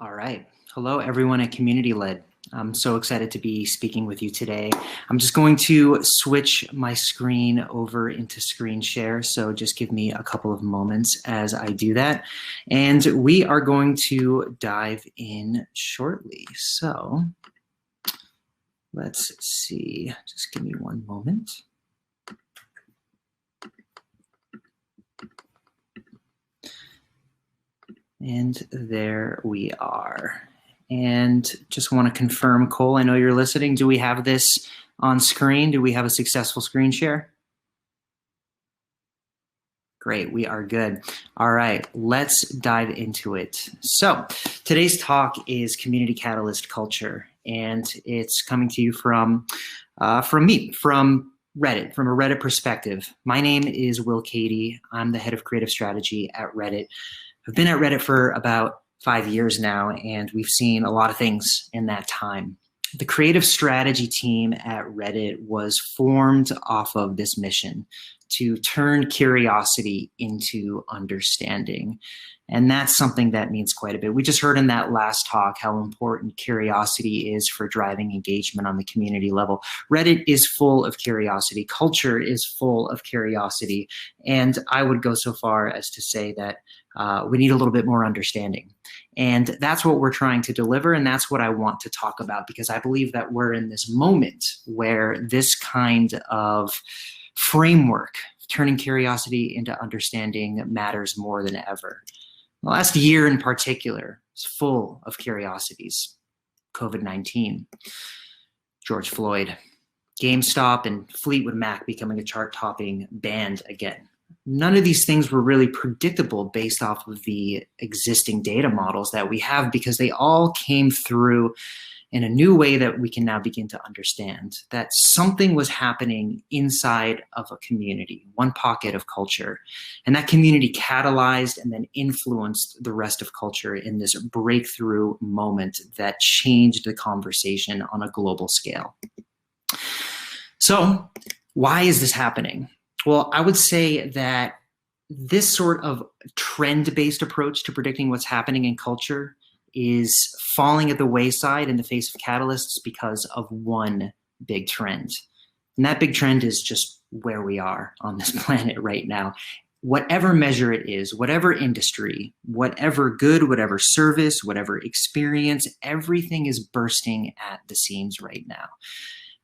All right. Hello, everyone at Community Led. I'm so excited to be speaking with you today. I'm just going to switch my screen over into screen share, so just give me a couple of moments as I do that. And we are going to dive in shortly. So let's see, just give me one moment. And there we are. And just want to confirm, Cole, I know you're listening. Do we have this on screen? Do we have a successful screen share? Great, we are good. All right, let's dive into it. So today's talk is Community Catalyst Culture, and it's coming to you from me, from Reddit, from a Reddit perspective. My name is Will Cady. I'm the head of creative strategy at Reddit. I've been at Reddit for about 5 years now, and we've seen a lot of things in that time. The creative strategy team at Reddit was formed off of this mission to turn curiosity into understanding. And that's something that means quite a bit. We just heard in that last talk how important curiosity is for driving engagement on the community level. Reddit is full of curiosity. Culture is full of curiosity. And I would go so far as to say that we need a little bit more understanding. And that's what we're trying to deliver. And that's what I want to talk about, because I believe that we're in this moment where this kind of framework, turning curiosity into understanding, matters more than ever. The last year in particular is full of curiosities. COVID-19, George Floyd, GameStop, and Fleetwood Mac becoming a chart-topping band again. None of these things were really predictable based off of the existing data models that we have, because they all came through in a new way that we can now begin to understand that something was happening inside of a community, one pocket of culture. And that community catalyzed and then influenced the rest of culture in this breakthrough moment that changed the conversation on a global scale. So why is this happening? Well, I would say that this sort of trend-based approach to predicting what's happening in culture is falling at the wayside in the face of catalysts because of one big trend. And that big trend is just where we are on this planet right now. Whatever measure it is, whatever industry, whatever good, whatever service, whatever experience, everything is bursting at the seams right now.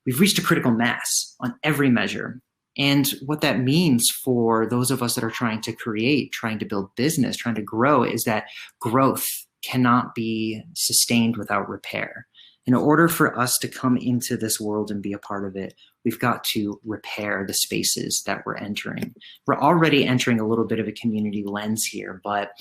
We've reached a critical mass on every measure. And what that means for those of us that are trying to create, trying to build business, trying to grow, is that growth cannot be sustained without repair. In order for us to come into this world and be a part of it, we've got to repair the spaces that we're entering. We're already entering a little bit of a community lens here, but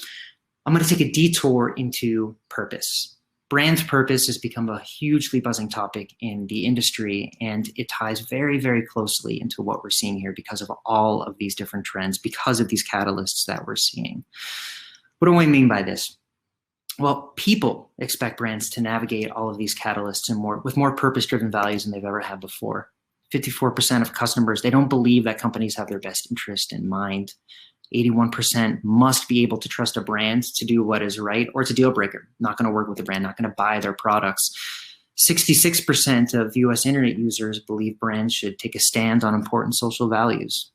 I'm going to take a detour into purpose. Brand purpose has become a hugely buzzing topic in the industry, and it ties very, very closely into what we're seeing here because of all of these different trends, because of these catalysts that we're seeing. What do I mean by this? Well, people expect brands to navigate all of these catalysts and with more purpose-driven values than they've ever had before. 54% of customers, they don't believe that companies have their best interest in mind. 81% must be able to trust a brand to do what is right, or it's a deal breaker. Not going to work with the brand, not going to buy their products. 66% of US internet users believe brands should take a stand on important social values.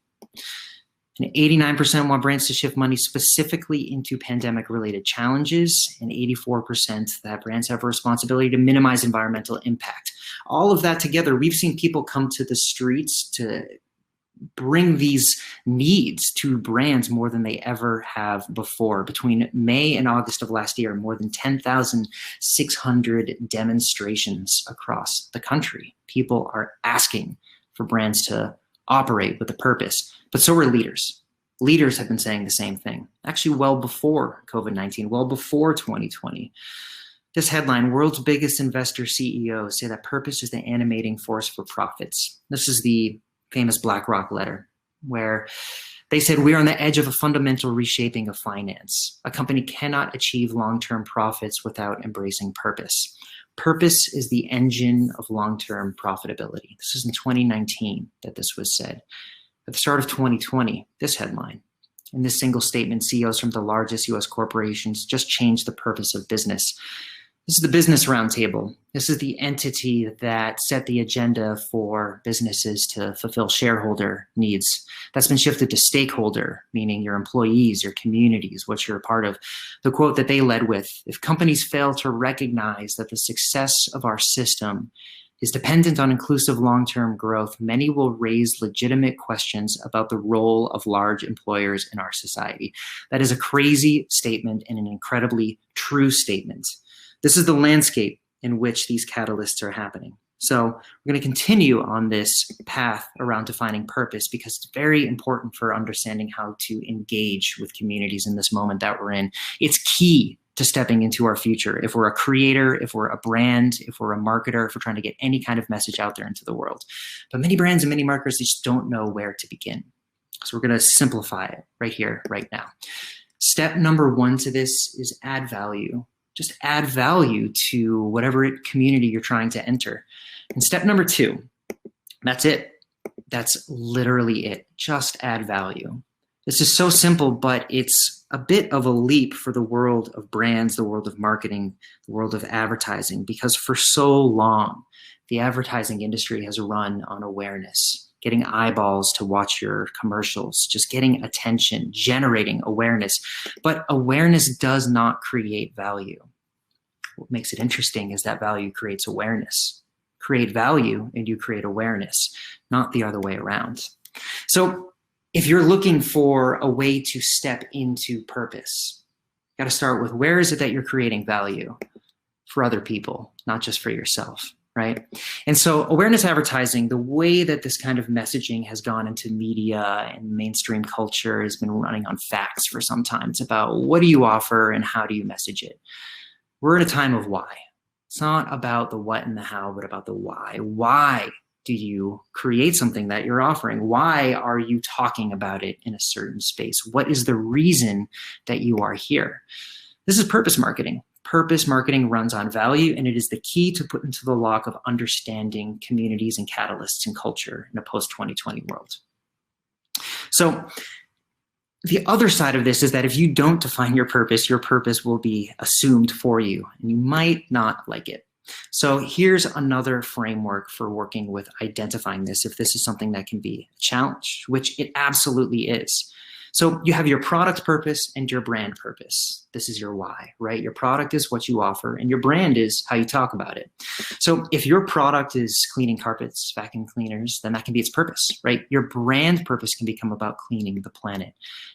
And 89% want brands to shift money specifically into pandemic-related challenges, and 84% that brands have a responsibility to minimize environmental impact. All of that together, we've seen people come to the streets to bring these needs to brands more than they ever have before. Between May and August of last year, more than 10,600 demonstrations across the country. People are asking for brands to operate with a purpose, but so are leaders. Leaders have been saying the same thing, actually well before COVID-19, well before 2020. This headline, world's biggest investor CEOs say that purpose is the animating force for profits. This is the famous BlackRock letter, where they said, we are on the edge of a fundamental reshaping of finance. A company cannot achieve long-term profits without embracing purpose. Purpose is the engine of long-term profitability. This is in 2019 that this was said. At the start of 2020, this headline, In this single statement, CEOs from the largest US corporations just changed the purpose of business. This is the Business Roundtable. This is the entity that set the agenda for businesses to fulfill shareholder needs. That's been shifted to stakeholder, meaning your employees, your communities, what you're a part of. The quote that they led with, if companies fail to recognize that the success of our system is dependent on inclusive long-term growth, many will raise legitimate questions about the role of large employers in our society. That is a crazy statement and an incredibly true statement. This is the landscape in which these catalysts are happening. So we're going to continue on this path around defining purpose because it's very important for understanding how to engage with communities in this moment that we're in. It's key to stepping into our future. If we're a creator, if we're a brand, if we're a marketer, if we're trying to get any kind of message out there into the world. But many brands and many marketers just don't know where to begin. So we're going to simplify it right here, right now. Step number one to this is add value. Just add value to whatever community you're trying to enter. And step number two, that's it. That's literally it. Just add value. This is so simple, but it's a bit of a leap for the world of brands, the world of marketing, the world of advertising, because for so long, the advertising industry has run on awareness, getting eyeballs to watch your commercials, just getting attention, generating awareness. But awareness does not create value. What makes it interesting is that value creates awareness. Create value and you create awareness, not the other way around. So if you're looking for a way to step into purpose, you got to start with where is it that you're creating value for other people, not just for yourself, right? And so awareness advertising, the way that this kind of messaging has gone into media and mainstream culture has been running on facts for some time. It's about what do you offer and how do you message it? We're in a time of why. It's not about the what and the how, but about the why. Why do you create something that you're offering? Why are you talking about it in a certain space? What is the reason that you are here? This is purpose marketing. Purpose marketing runs on value, and it is the key to put into the lock of understanding communities and catalysts in culture in a post-2020 world. So the other side of this is that if you don't define your purpose will be assumed for you, and you might not like it. So here's another framework for working with identifying this, if this is something that can be a challenge, which it absolutely is. So you have your product purpose and your brand purpose. This is your why, right? Your product is what you offer, and your brand is how you talk about it. So if your product is cleaning carpets, vacuum cleaners, then that can be its purpose, right? Your brand purpose can become about cleaning the planet.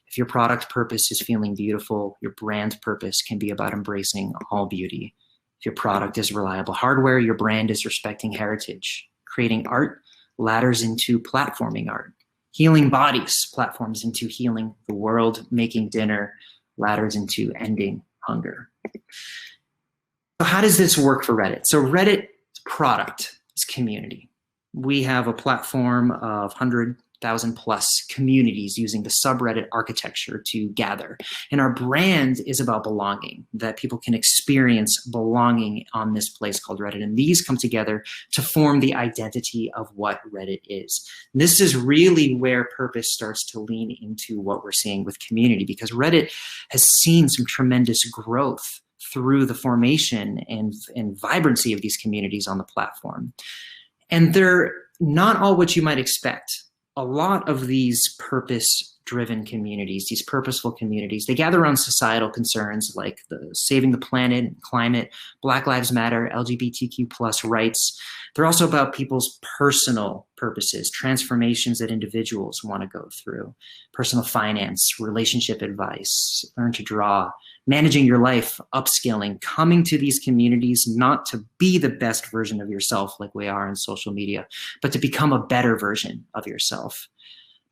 If your product purpose is feeling beautiful, your brand purpose can be about embracing all beauty. If your product is reliable hardware, your brand is respecting heritage. Creating art ladders into platforming art. Healing bodies platforms into healing the world. Making dinner ladders into ending hunger. So how does this work for Reddit? So Reddit's product is community. We have a platform of 100,000 plus communities using the subreddit architecture to gather. And our brand is about belonging, that people can experience belonging on this place called Reddit. And these come together to form the identity of what Reddit is. And this is really where purpose starts to lean into what we're seeing with community, because Reddit has seen some tremendous growth through the formation and vibrancy of these communities on the platform. And they're not all what you might expect. A lot of these purpose-driven communities, these purposeful communities, they gather around societal concerns like saving the planet, climate, Black Lives Matter, LGBTQ plus rights. They're also about people's personal purposes, transformations that individuals want to go through, personal finance, relationship advice, learn to draw, managing your life, upskilling, coming to these communities not to be the best version of yourself like we are in social media, but to become a better version of yourself.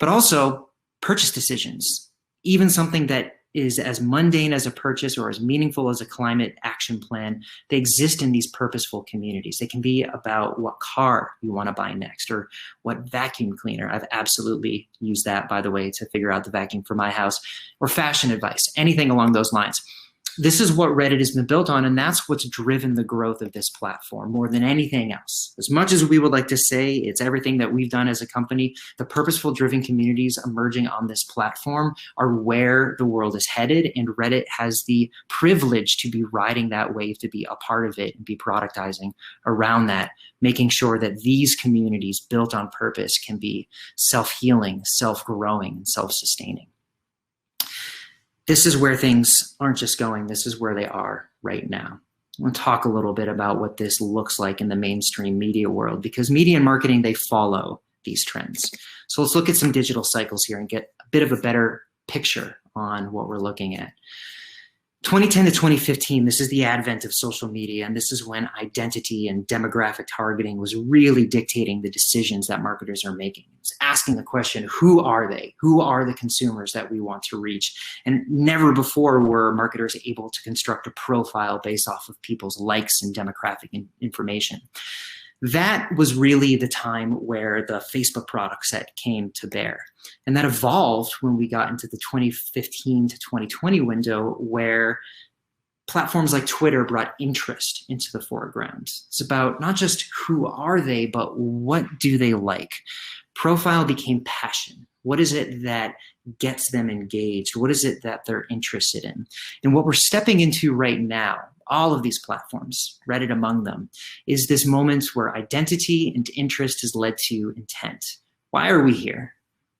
But also purchase decisions, even something that is as mundane as a purchase or as meaningful as a climate action plan, they exist in these purposeful communities. They can be about what car you want to buy next or what vacuum cleaner. I've absolutely used that, by the way, to figure out the vacuum for my house, or fashion advice, anything along those lines. This is what Reddit has been built on, and that's what's driven the growth of this platform more than anything else. As much as we would like to say it's everything that we've done as a company, the purposeful driven communities emerging on this platform are where the world is headed, and Reddit has the privilege to be riding that wave, to be a part of it and be productizing around that, making sure that these communities built on purpose can be self-healing, self-growing, and self-sustaining. This is where things aren't just going, this is where they are right now. I want to talk a little bit about what this looks like in the mainstream media world, because media and marketing, they follow these trends. So let's look at some digital cycles here and get a bit of a better picture on what we're looking at. 2010 to 2015, this is the advent of social media, and this is when identity and demographic targeting was really dictating the decisions that marketers are making. It's asking the question, who are they? Who are the consumers that we want to reach? And never before were marketers able to construct a profile based off of people's likes and demographic information. That was really the time where the Facebook product set came to bear. And that evolved when we got into the 2015 to 2020 window, where platforms like Twitter brought interest into the foreground. It's about not just who are they, but what do they like? Profile became passion. What is it that gets them engaged? What is it that they're interested in? And what we're stepping into right now, all of these platforms, Reddit among them, is this moment where identity and interest has led to intent. Why are we here?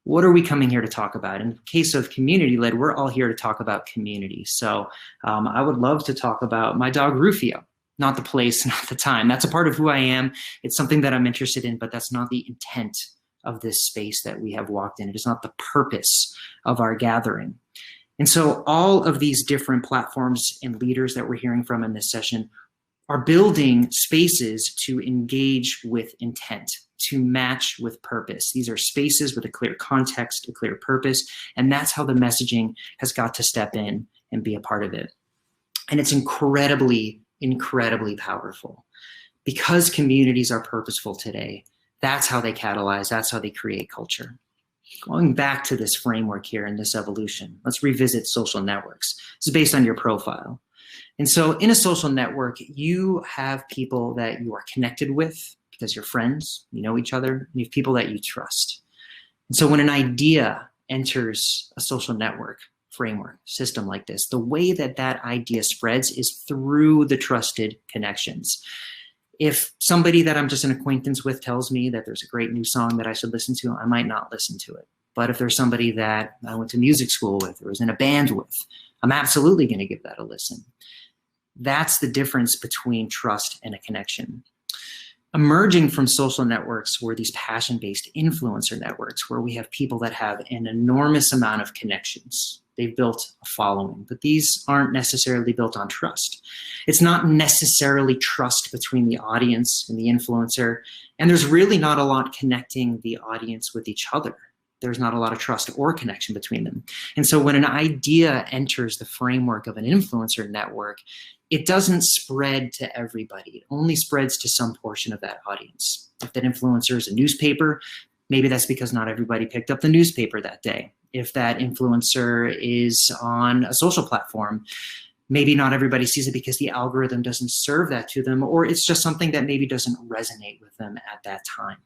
What are we coming here to talk about? In the case of community-led, we're all here to talk about community. So I would love to talk about my dog Rufio, not the place, not the time. That's a part of who I am. It's something that I'm interested in, but that's not the intent of this space that we have walked in. It is not the purpose of our gathering. And so all of these different platforms and leaders that we're hearing from in this session are building spaces to engage with intent, to match with purpose. These are spaces with a clear context, a clear purpose, and that's how the messaging has got to step in and be a part of it. And it's incredibly, incredibly powerful. Because communities are purposeful today, that's how they catalyze, that's how they create culture. Going back to this framework here and this evolution, let's revisit social networks. This is based on your profile. And so in a social network, you have people that you are connected with because you're friends, you know each other, and you have people that you trust. And so when an idea enters a social network framework system like this, the way that that idea spreads is through the trusted connections. If somebody that I'm just an acquaintance with tells me that there's a great new song that I should listen to, I might not listen to it. But if there's somebody that I went to music school with or was in a band with, I'm absolutely going to give that a listen. That's the difference between trust and a connection. Emerging from social networks were these passion-based influencer networks where we have people that have an enormous amount of connections. They've built a following, but these aren't necessarily built on trust. It's not necessarily trust between the audience and the influencer, and there's really not a lot connecting the audience with each other. There's not a lot of trust or connection between them. And so when an idea enters the framework of an influencer network, it doesn't spread to everybody. It only spreads to some portion of that audience. If that influencer is a newspaper, maybe that's because not everybody picked up the newspaper that day. If that influencer is on a social platform, maybe not everybody sees it because the algorithm doesn't serve that to them, or it's just something that maybe doesn't resonate with them at that time.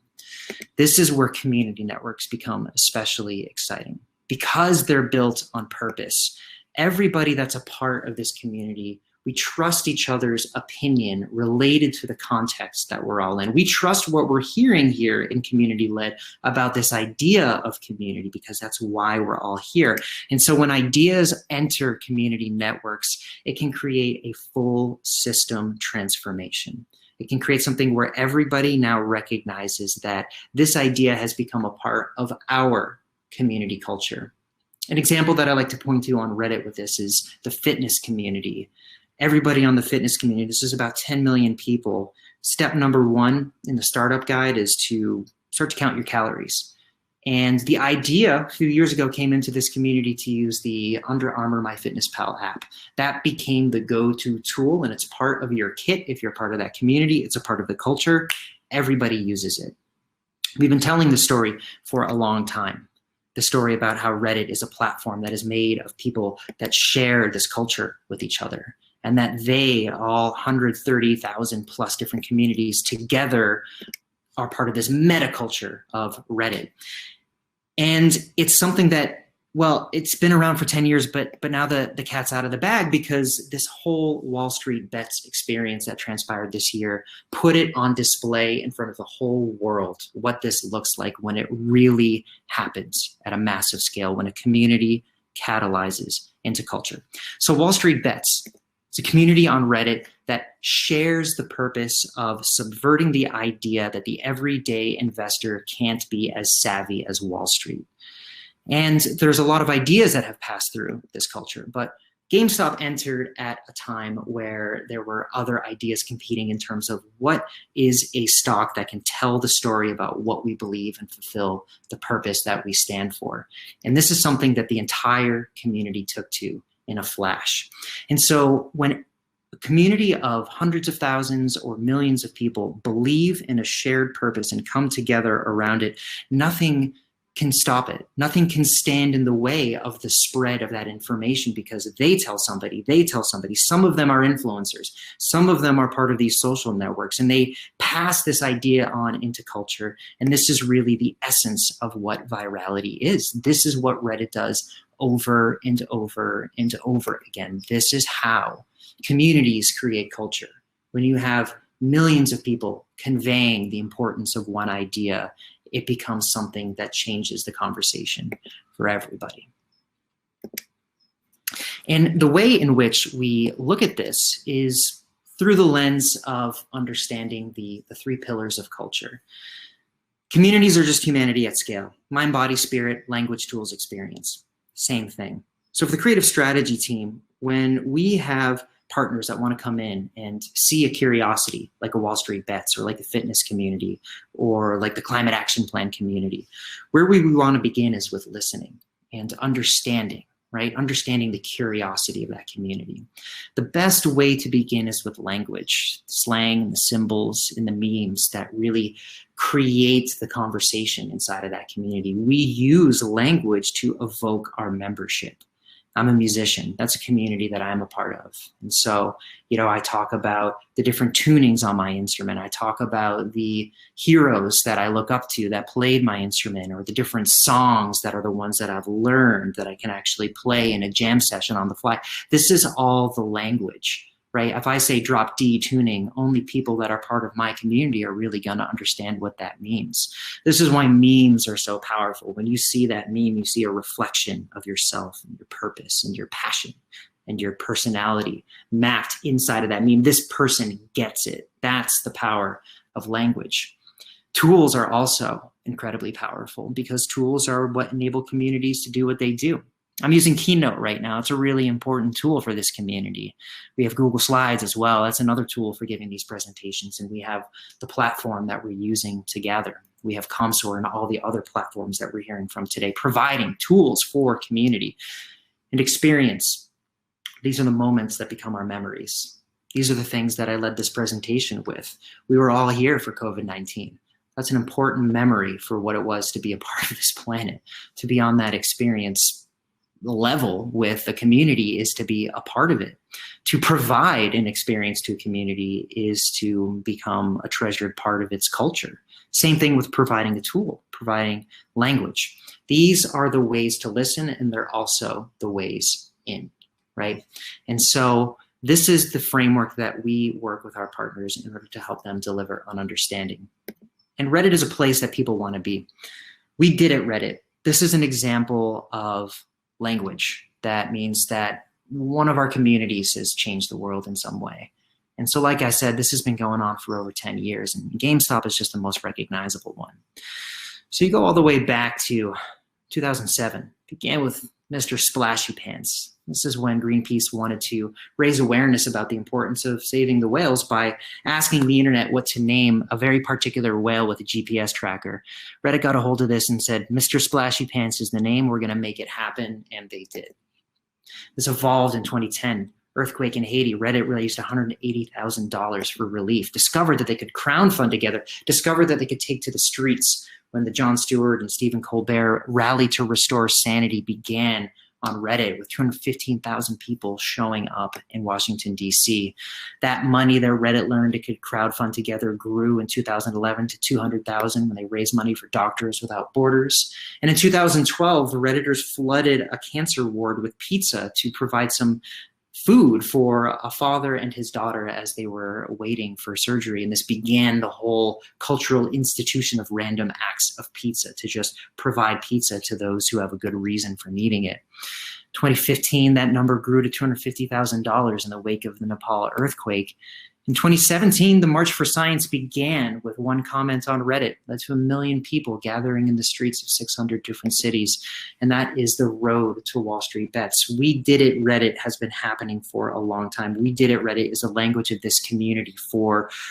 This is where community networks become especially exciting because they're built on purpose. Everybody that's a part of this community, we trust each other's opinion related to the context that we're all in. We trust what we're hearing here in community-led about this idea of community because that's why we're all here. And so when ideas enter community networks, it can create a full system transformation. It can create something where everybody now recognizes that this idea has become a part of our community culture. An example that I like to point to on Reddit with this is the fitness community. Everybody on the fitness community, this is about 10 million people. Step number one in the startup guide is to start to count your calories. And the idea a few years ago came into this community to use the Under Armour MyFitnessPal app. That became the go-to tool, and it's part of your kit. If you're part of that community, it's a part of the culture. Everybody uses it. We've been telling the story for a long time. the story about how Reddit is a platform that is made of people that share this culture with each other, and that they, all 130,000 plus different communities together, are part of this meta culture of Reddit. And it's something that, well, it's been around for 10 years, but now the cat's out of the bag, because this whole Wall Street Bets experience that transpired this year put it on display in front of the whole world, what this looks like when it really happens at a massive scale, when a community catalyzes into culture. So Wall Street Bets, it's a community on Reddit that shares the purpose of subverting the idea that the everyday investor can't be as savvy as Wall Street. And there's a lot of ideas that have passed through this culture, but GameStop entered at a time where there were other ideas competing in terms of what is a stock that can tell the story about what we believe and fulfill the purpose that we stand for. And this is something that the entire community took to in a flash. And so when a community of hundreds of thousands or millions of people believe in a shared purpose and come together around it, nothing can stop it. Nothing can stand in the way of the spread of that information, because they tell somebody, some of them are influencers, some of them are part of these social networks, and they pass this idea on into culture. And this is really the essence of what virality is. This is what Reddit does over and over and over again. This is how communities create culture. When you have millions of people conveying the importance of one idea, it becomes something that changes the conversation for everybody. And the way in which we look at this is through the lens of understanding the three pillars of culture. Communities are just humanity at scale: mind, body, spirit, language, tools, experience. Same thing. So for the creative strategy team, when we have partners that want to come in and see a curiosity like a Wall Street Bets, or like the fitness community, or like the climate action plan community, where we want to begin is with listening and understanding, right? Understanding the curiosity of that community. The best way to begin is with language, slang, the symbols, and the memes that really create the conversation inside of that community. We use language to evoke our membership. I'm a musician. That's a community that I'm a part of. And so, I talk about the different tunings on my instrument. I talk about the heroes that I look up to that played my instrument, or the different songs that are the ones that I've learned that I can actually play in a jam session on the fly. This is all the language, right? If I say drop D tuning, only people that are part of my community are really going to understand what that means. This is why memes are so powerful. When you see that meme, you see a reflection of yourself and your purpose and your passion and your personality mapped inside of that meme. This person gets it. That's the power of language. Tools are also incredibly powerful, because tools are what enable communities to do what they do. I'm using Keynote right now. It's a really important tool for this community. We have Google Slides as well. That's another tool for giving these presentations. And we have the platform that we're using together. We have Comsor and all the other platforms that we're hearing from today, providing tools for community and experience. These are the moments that become our memories. These are the things that I led this presentation with. We were all here for COVID-19. That's an important memory for what it was to be a part of this planet, to be on that experience level with the community is to be a part of it. To provide an experience to a community is to become a treasured part of its culture. Same thing with providing a tool, providing language. These are the ways to listen, and they're also the ways in, right? And so this is the framework that we work with our partners in order to help them deliver on understanding. And Reddit is a place that people want to be. We did at Reddit. This is an example of language. That means that one of our communities has changed the world in some way. And so, like I said, this has been going on for over 10 years, and GameStop is just the most recognizable one. So you go all the way back to 2007, began with Mr. Splashy Pants. This is when Greenpeace wanted to raise awareness about the importance of saving the whales by asking the internet what to name a very particular whale with a GPS tracker. Reddit got a hold of this and said, Mr. Splashy Pants is the name, we're going to make it happen, and they did. This evolved in 2010. earthquake in Haiti, Reddit raised $180,000 for relief, discovered that they could crowdfund together, discovered that they could take to the streets when the Jon Stewart and Stephen Colbert rally to restore sanity began on Reddit, with 215,000 people showing up in Washington, D.C. That money that Reddit learned it could crowdfund together grew in 2011 to 200,000 when they raised money for Doctors Without Borders. And in 2012, the Redditors flooded a cancer ward with pizza to provide some food for a father and his daughter as they were waiting for surgery. And this began the whole cultural institution of random acts of pizza, to just provide pizza to those who have a good reason for needing it. 2015, that number grew to $250,000 in the wake of the Nepal earthquake. In 2017, the March for Science began with one comment on Reddit, led to 1 million people gathering in the streets of 600 different cities. And that is the road to Wall Street bets. We Did It Reddit has been happening for a long time. We Did It Reddit is a language of this community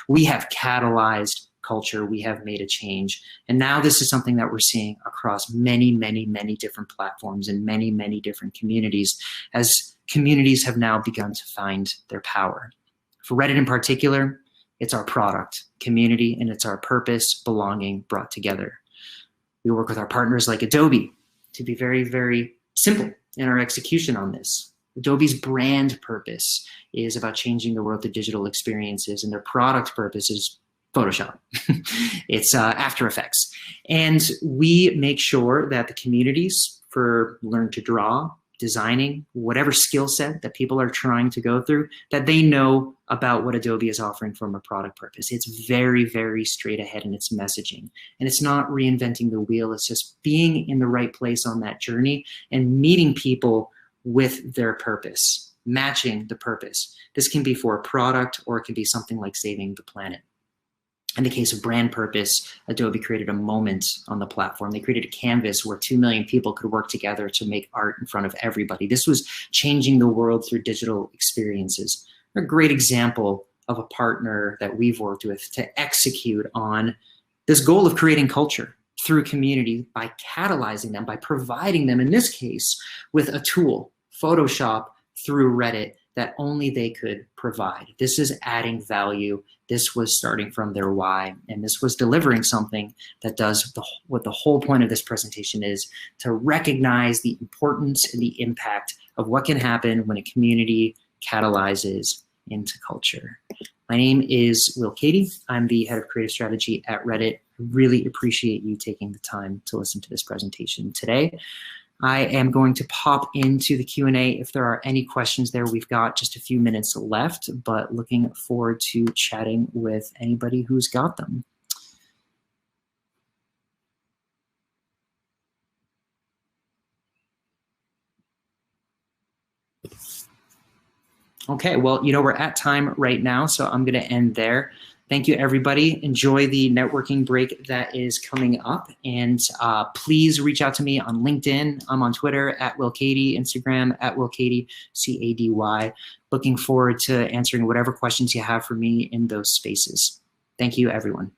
we have catalyzed culture, we have made a change. And now this is something that we're seeing across many, many, many different platforms and many, many different communities, as communities have now begun to find their power. For Reddit in particular, it's our product, community, and it's our purpose, belonging, brought together. We work with our partners like Adobe to be very, very simple in our execution on this. Adobe's brand purpose is about changing the world through digital experiences, and their product purpose is Photoshop. It's After Effects. And we make sure that the communities for Learn to Draw, designing, whatever skill set that people are trying to go through, that they know about what Adobe is offering from a product purpose. It's very, very straight ahead in its messaging. And it's not reinventing the wheel. It's just being in the right place on that journey and meeting people with their purpose, matching the purpose. This can be for a product, or it can be something like saving the planet. In the case of brand purpose, Adobe created a moment on the platform. They created a canvas where 2 million people could work together to make art in front of everybody. This was changing the world through digital experiences. A great example of a partner that we've worked with to execute on this goal of creating culture through community by catalyzing them, by providing them, in this case, with a tool, Photoshop, through Reddit, that only they could provide. This is adding value. This was starting from their why, and this was delivering something that does what the whole point of this presentation is, to recognize the importance and the impact of what can happen when a community catalyzes into culture. My name is Cady. I'm the head of creative strategy at Reddit. I really appreciate you taking the time to listen to this presentation today. I am going to pop into the Q&A if there are any questions there. We've got just a few minutes left, but looking forward to chatting with anybody who's got them. Okay, well, we're at time right now, so I'm going to end there. Thank you, everybody. Enjoy the networking break that is coming up. And please reach out to me on LinkedIn. I'm on Twitter @WillCady, Instagram @WillCady, CADY. Looking forward to answering whatever questions you have for me in those spaces. Thank you, everyone.